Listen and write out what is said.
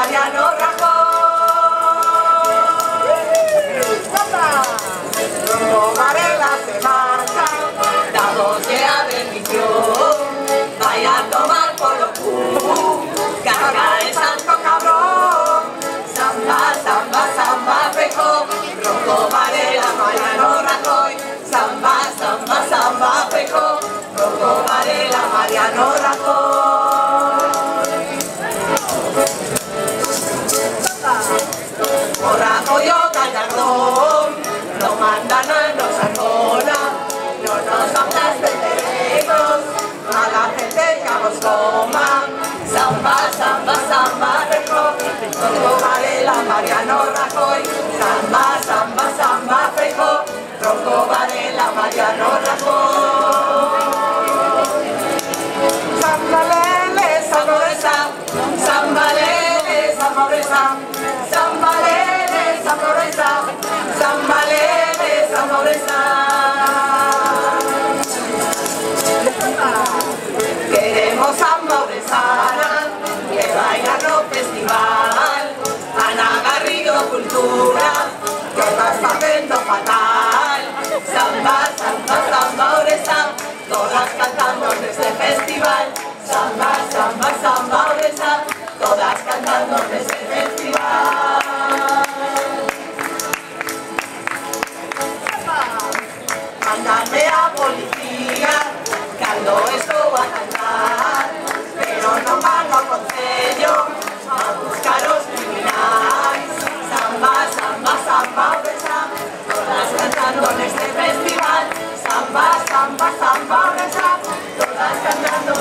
Mariano Rajoy. Ronco Varela se marcha, damos ya bendición, vaya a tomar por lo culo, carga el santo cabrón. Samba, samba, samba, Feijóo, Ronco Varela, Mariano Rajoy. Samba, samba, samba, Feijóo, Ronco Varela, Mariano Rajoy. Por Rajoy o Gallardón, no mandan a los Arjona, no nos hablas de derechos, a la gente que nos coma. Samba, samba, samba, Feijóo, Ronco Varela, Mariano Rajoy. Samba, samba, samba, Feijóo, Ronco Varela, Mariano Rajoy. Sambalele, samoresa, sambalele, samoresa, sambalele, samoresa, sambalele, samoresa. Queremos amoresar, que vayan al festival, Ana Garrido Cultura, que va sabiendo fatal. Samba, samba, samba, oresa, todas cantando en este festival. Samba, samba, samba, oresa, todas cantando en este festival. Mándame a policía, que ando esto va a cantar, pero no van a concello a buscar los criminales. Samba, samba, samba, oresa, todas cantando en este festival. Samba, samba, samba, oresa, todas cantando